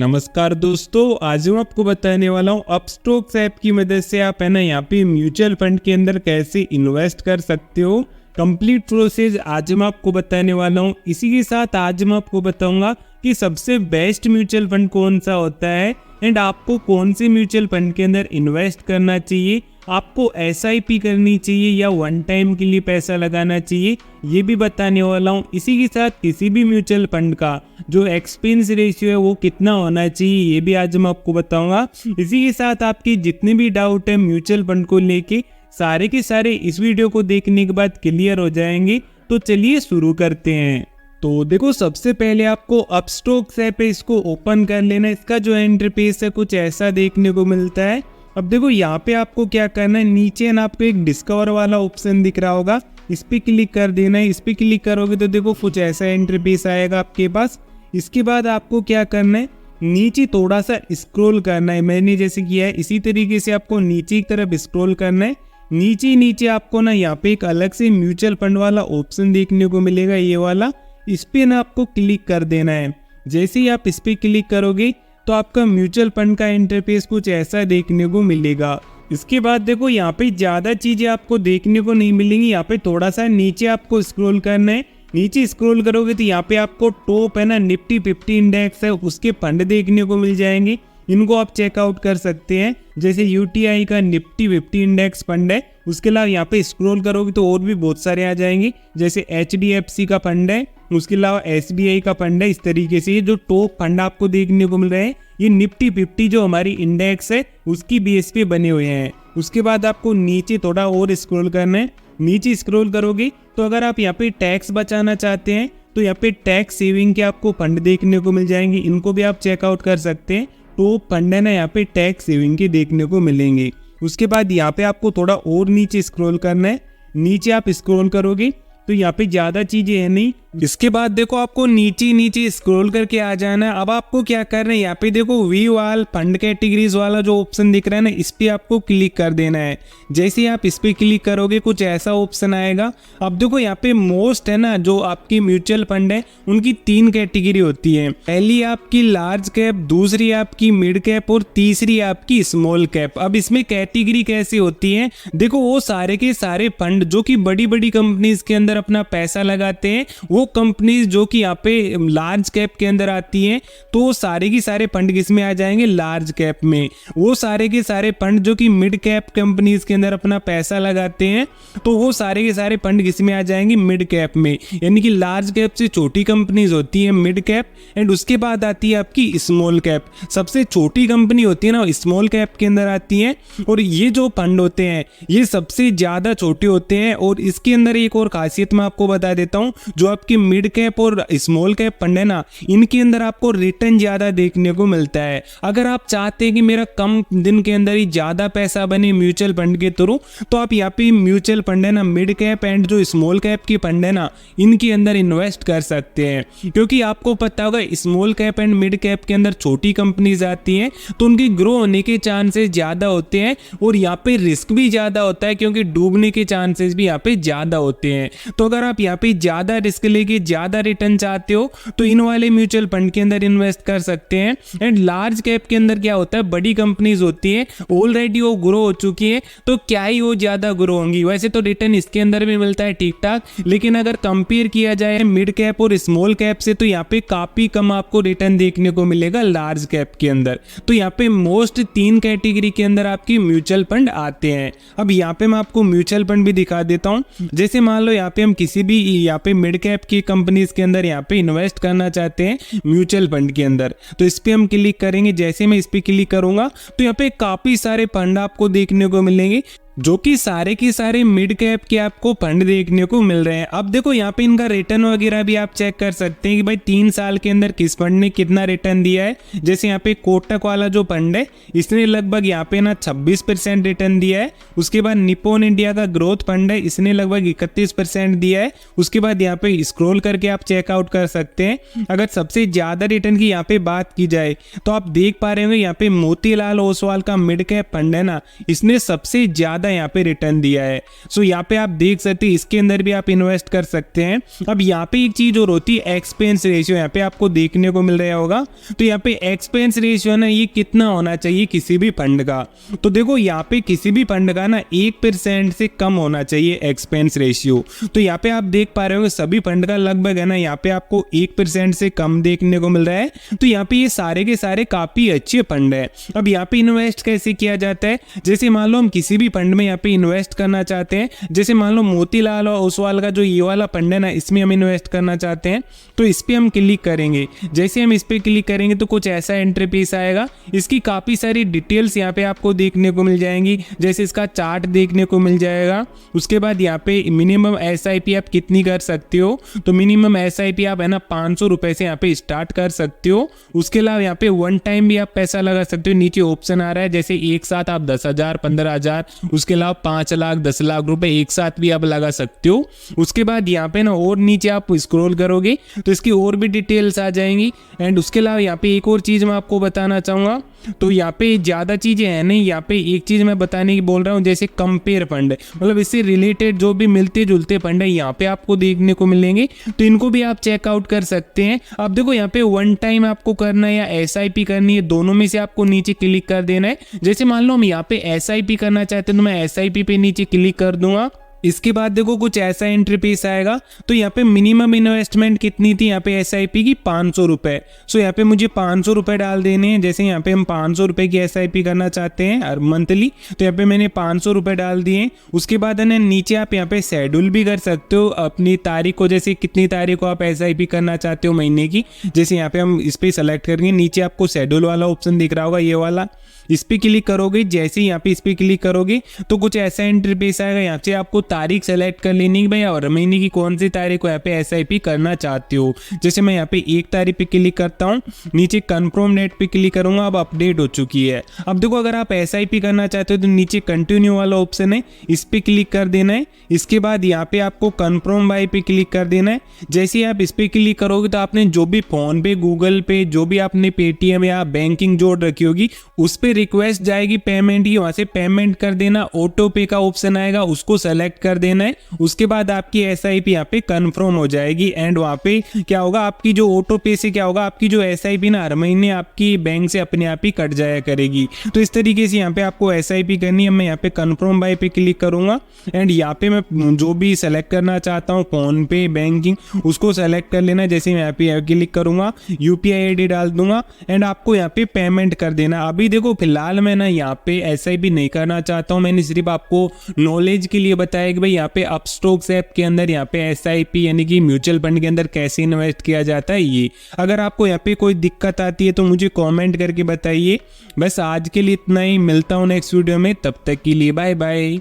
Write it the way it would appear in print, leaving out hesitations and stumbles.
नमस्कार दोस्तों, आज मैं आपको बताने वाला हूँ अपस्टॉक्स ऐप की मदद से आप यहाँ पे म्यूचुअल फंड के अंदर कैसे इन्वेस्ट कर सकते हो। कंप्लीट प्रोसेस आज मैं आपको बताने वाला हूँ। इसी के साथ आज मैं आपको बताऊंगा कि सबसे बेस्ट म्यूचुअल फंड कौन सा होता है एंड आपको कौन से म्यूचुअल फंड के अंदर इन्वेस्ट करना चाहिए, आपको SIP करनी चाहिए या वन टाइम के लिए पैसा लगाना चाहिए, ये भी बताने वाला हूँ। इसी के साथ किसी भी म्यूचुअल फंड का जो एक्सपेंस रेशियो है वो कितना होना चाहिए, ये भी आज मैं आपको बताऊंगा। इसी के साथ आपके जितने भी डाउट है म्यूचुअल फंड को लेके सारे के सारे इस वीडियो को देखने के बाद क्लियर हो जाएंगे। तो चलिए शुरू करते हैं। तो देखो, सबसे पहले आपको अपस्टॉक्स ऐप है, इसको ओपन कर लेना। इसका जो इंटरफेस है कुछ ऐसा देखने को मिलता है। अब देखो यहाँ पे आपको क्या करना है, नीचे ना आपको एक डिस्कवर वाला ऑप्शन दिख रहा होगा, इस पे क्लिक कर देना है। इस पे क्लिक करोगे तो देखो कुछ ऐसा इंटरफेस आएगा आपके पास। इसके बाद आपको क्या करना है, नीचे थोड़ा सा स्क्रॉल करना है। मैंने जैसे किया है इसी तरीके से आपको नीचे की तरफ स्क्रॉल करना है। नीचे आपको ना यहाँ पे एक अलग से म्यूचुअल फंड वाला ऑप्शन देखने को मिलेगा, ये वाला। इस पे ना आपको क्लिक कर देना है। जैसे ही आप इस पे क्लिक करोगे तो आपका म्यूचुअल फंड का इंटरफेस कुछ ऐसा देखने को मिलेगा। इसके बाद देखो यहाँ पे ज़्यादा चीज़ें आपको देखने को नहीं मिलेंगी। यहाँ पे थोड़ा सा नीचे आपको स्क्रॉल करना है। नीचे स्क्रॉल करोगे तो यहाँ पे आपको टॉप है ना निफ्टी 50 इंडेक्स है, उसके फंड देखने को मिल जाएंगे। इनको आप चेकआउट कर सकते हैं। जैसे UTI का निफ्टी 50 इंडेक्स फंड है। उसके अलावा यहाँ पे स्क्रॉल करोगे तो और भी बहुत सारे आ जाएंगे। जैसे HDFC का फंड है, उसके अलावा SBI का फंड है। इस तरीके से ये जो टॉप फंड आपको देखने को मिल रहे हैं ये निफ्टी 50 जो हमारी इंडेक्स है उसकी बेस पे बने हुए हैं। उसके बाद आपको नीचे थोड़ा और स्क्रॉल करना है। नीचे स्क्रॉल करोगे तो अगर आप यहाँ पे टैक्स बचाना चाहते हैं तो यहाँ पे टैक्स सेविंग के आपको फंड देखने को मिल जाएंगे। इनको भी आप चेकआउट कर सकते हैं। टॉप फंड है ना यहाँ पे टैक्स सेविंग के देखने को मिलेंगे। उसके बाद यहाँ पे आपको थोड़ा और नीचे स्क्रॉल करना है। नीचे आप स्क्रॉल करोगे तो यहाँ पे ज़्यादा चीज़ें है नहीं। इसके बाद देखो आपको नीचे स्क्रॉल करके आ जाना है। अब आपको क्या करना है, यहाँ पे देखो व्यू ऑल फंड कैटेगरीज वाला जो ऑप्शन दिख रहा है ना, इस पे आपको क्लिक कर देना है। जैसे ही आप इस पे क्लिक करोगे कुछ ऐसा ऑप्शन आएगा। अब देखो यहाँ पे मोस्ट है ना जो आपकी म्यूचुअल फंड है उनकी 3 कैटेगरी होती है। पहली आपकी लार्ज कैप, दूसरी आपकी मिड कैप और तीसरी आपकी स्मॉल कैप। अब इसमें कैटेगरी कैसे होती है, देखो वो सारे के सारे फंड जो कि बड़ी बड़ी कंपनीज के अंदर अपना पैसा लगाते हैं, वो कंपनीज जो कि यहाँ पे लार्ज कैप के अंदर आती हैं, तो सारे के सारे फंड किसमें आ जाएंगे, लार्ज कैप में। वो सारे के सारे फंड जो कि मिड कैप कंपनीज के अंदर अपना पैसा लगाते हैं, तो वो सारे के सारे फंड किसमें आ जाएंगे, मिड कैप में। यानी कि लार्ज कैप से छोटी कंपनीज होती है मिड कैप, एंड उसके बाद आती है आपकी स्मॉल कैप। सबसे छोटी कंपनी होती है ना स्मॉल कैप के अंदर आती है। और ये जो फंड होते हैं ये सबसे ज्यादा छोटे होते हैं। और इसके अंदर एक और खासियत मैं आपको बता देता हूँ, जो आपकी मिड कैप और स्मॉल कैप फंड है ना, इनके अंदर आपको रिटर्न ज्यादा देखने को मिलता है। अगर आप चाहते हैं कि मेरा कम दिन के अंदर ही ज्यादा पैसा बने म्यूचुअल फंड के थ्रू, तो आप यहाँ पे म्यूचुअल फंड है ना मिड कैप एंड जो स्मॉल कैप की फंड है ना, इनके अंदर इन्वेस्ट कर सकते हैं। क्योंकि आपको पता होगा small cap and mid cap के अंदर छोटी कंपनीज आती हैं, तो उनकी ग्रो होने के चांसेस ज्यादा होते हैं और यहाँ पे रिस्क भी ज्यादा होता है, क्योंकि डूबने के चांसेस भी यहाँ पे ज्यादा होते हैं। तो अगर आप यहाँ पे ज्यादा रिस्क लेके ज्यादा रिटर्न चाहते हो तो इन वाले म्यूचुअल फंड के अंदर इन्वेस्ट कर सकते हैं। एंड लार्ज कैप के अंदर क्या होता है, बड़ी कंपनीज होती है, ऑलरेडी वो ग्रो हो चुकी है, तो क्या ही वो ज्यादा ग्रो होंगी। वैसे तो रिटर्न इसके अंदर भी मिलता है ठीक ठाक, लेकिन अगर कंपेयर किया जाए मिड कैप और स्मॉल कैप से तो यहाँ पे काफी कम आपको रिटर्न देखने को मिलेगा लार्ज कैप के अंदर। तो यहाँ पे मोस्ट 3 कैटेगरी के अंदर आपकी म्यूचुअल फंड आते हैं। अब यहाँ पे मैं आपको म्यूचुअल फंड भी दिखा देता हूँ। जैसे मान लो यहाँ पे हम किसी भी यहाँ पे मिड कैप की कंपनीज के अंदर यहाँ पे इन्वेस्ट करना चाहते हैं म्यूचुअल फंड के अंदर, तो इस पे हम क्लिक करेंगे। जैसे मैं इस पे क्लिक करूंगा तो यहाँ पे काफी सारे फंड आपको देखने को मिलेंगे, जो कि सारे के सारे मिड कैप के आपको फंड देखने को मिल रहे हैं। अब देखो यहाँ पे इनका रिटर्न वगैरह भी आप चेक कर सकते हैं कि भाई 3 साल के अंदर किस फंड ने कितना रिटर्न दिया है। जैसे यहाँ पे कोटक वाला जो फंड है इसने लगभग यहाँ पे ना 26% रिटर्न दिया है। उसके बाद निप्पॉन इंडिया का ग्रोथ फंड है, इसने लगभग 31% दिया है। उसके बाद यहाँ पे स्क्रॉल करके आप चेकआउट कर सकते हैं। अगर सबसे ज्यादा रिटर्न की यहाँ पे बात की जाए तो आप देख पा रहे होंगे यहाँ पे मोतीलाल ओसवाल का मिड कैप फंड है ना, इसने सबसे ज्यादा यहाँ पे रिटर्न दिया है। सो यहाँ पे आप देख सकते हैं, इसके अंदर भी आप इन्वेस्ट कर सकते हैं। अब यहाँ पे एक चीज और होती है एक्सपेंस रेशियो, यहाँ पे आपको देखने को मिल रहा होगा। तो यहाँ पे एक्सपेंस रेशियो ना ये कितना होना चाहिए किसी भी फंड का, तो देखो यहाँ पे किसी भी फंड का ना 1% से कम होना चाहिए एक्सपेंस रेशियो। तो यहाँ पे आप देख पा रहे हो सभी फंड का लगभग है ना यहाँ पे आपको 1% से कम देखने को मिल रहा है। तो यहाँ पे ये सारे के सारे काफी अच्छे फंड है। अब यहाँ पे इन्वेस्ट कैसे किया जाता है, जैसे मान लो हम किसी भी फंड में यहाँ पे इन्वेस्ट करना चाहते हैं, जैसे मान लो मोतीलाल और ओसवाल का जो ये वाला फंड है ना, इसमें हम इन्वेस्ट करना चाहते हैं, तो इस पे हम क्लिक करेंगे। जैसे हम इस पे क्लिक करेंगे तो कुछ ऐसा इंटरफेस आएगा। इसकी काफी सारी डिटेल्स यहाँ पे आपको देखने को मिल जाएंगी, जैसे इसका चार्ट देखने को मिल जाएगा। उसके बाद यहाँ पे मिनिमम SIP आप कितनी कर सकते हो, तो मिनिमम SIP आप है ना 500 रुपए से यहाँ पे स्टार्ट कर सकते हो। उसके अलावा यहाँ पे वन टाइम भी आप पैसा लगा सकते हो। नीचे ऑप्शन आ रहा है, जैसे एक साथ आप 10,000, 15,000, उसके अलावा 5 लाख, 10 लाख रुपए एक साथ भी आप लगा सकते हो। उसके बाद यहाँ पे ना और नीचे आप स्क्रॉल करोगे तो इसकी और भी डिटेल्स आ जाएंगी। एंड उसके अलावा यहाँ पे एक और चीज मैं आपको बताना चाहूंगा, तो यहाँ पे ज़्यादा चीज़ें हैं नहीं, यहाँ पे एक चीज़ मैं बताने की बोल रहा हूँ, जैसे कंपेयर फंड, मतलब इससे रिलेटेड जो भी मिलते जुलते फंड है यहाँ पे आपको देखने को मिलेंगे, तो इनको भी आप चेकआउट कर सकते हैं। अब देखो यहाँ पे वन टाइम आपको करना है या SIP करनी है, दोनों में से आपको नीचे क्लिक कर देना है। जैसे मान लो हम यहाँ पे SIP करना चाहते हैं तो मैं SIP पे नीचे क्लिक कर दूंगा। इसके बाद देखो कुछ ऐसा इंटरफेस आएगा। तो यहाँ पे मिनिमम इन्वेस्टमेंट कितनी थी यहाँ पे SIP की, 500 रुपये। सो यहाँ पे मुझे 500 रुपये डाल देने हैं। जैसे यहाँ पे हम 500 रुपये की SIP करना चाहते हैं हर मंथली, तो यहाँ पे मैंने 500 रुपये डाल दिए। उसके बाद है ना नीचे आप यहाँ पे शेड्यूल भी कर सकते हो अपनी तारीख को, जैसे कितनी तारीख को आप SIP करना चाहते हो महीने की। जैसे यहाँ पे हम इस पर सेलेक्ट करेंगे, नीचे आपको शेड्यूल वाला ऑप्शन दिख रहा होगा, ये वाला, इस पे क्लिक करोगे। जैसे ही यहाँ पे इस पे क्लिक करोगे तो कुछ ऐसा इंटरफेस आएगा। यहाँ से आपको तारीख सेलेक्ट कर लेनी है भाई, और महीने की कौन सी तारीख को यहाँ पे SIP करना चाहते हो। जैसे मैं यहाँ पे 1 तारीख पे क्लिक करता हूँ, नीचे कन्फर्म डेट पे क्लिक करूंगा, अब अपडेट हो चुकी है। अब देखो अगर आप SIP करना चाहते हो तो नीचे कंटिन्यू वाला ऑप्शन है, इस पे क्लिक कर देना है। इसके बाद यहाँ पे आपको कन्फर्म बाय पे क्लिक कर देना है। जैसे ही आप इस पे क्लिक करोगे तो आपने जो भी फोन पे, गूगल पे, जो भी आपने पेटीएम या बैंकिंग जोड़ रखी होगी उस पे रिक्वेस्ट जाएगी पेमेंट की, वहां से पेमेंट कर देना। ऑटो पे का ऑप्शन आएगा, उसको सेलेक्ट कर देना है। उसके बाद आपकी SIP यहाँ पे कंफर्म हो जाएगी। एंड वहाँ पे क्या होगा, आपकी जो ऑटो पे से क्या होगा, आपकी जो SIP ना हर महीने आपकी बैंक से अपने आप ही कट जाया करेगी। तो इस तरीके से यहाँ पे आपको SIP करनी है। मैं यहाँ पे कंफर्म बाय पे क्लिक करूंगा एंड यहाँ पे मैं जो भी सेलेक्ट करना चाहता हूँ, फोन पे, बैंकिंग, उसको सेलेक्ट कर लेना। जैसे मैं यहाँ पे क्लिक करूंगा, UPI ID डाल दूंगा एंड आपको यहाँ पे पेमेंट कर देना। अभी देखो फिलहाल मैं ना यहाँ पे SIP नहीं करना चाहता हूँ, मैंने सिर्फ आपको नॉलेज के लिए बताया कि भाई यहाँ पे अपस्टॉक्स ऐप के अंदर यहाँ पे SIP यानी कि म्यूचुअल फंड के अंदर कैसे इन्वेस्ट किया जाता है ये। अगर आपको यहाँ पे कोई दिक्कत आती है तो मुझे कमेंट करके बताइए। बस आज के लिए इतना ही, मिलता हूँ नेक्स्ट वीडियो में, तब तक के लिए बाय बाय।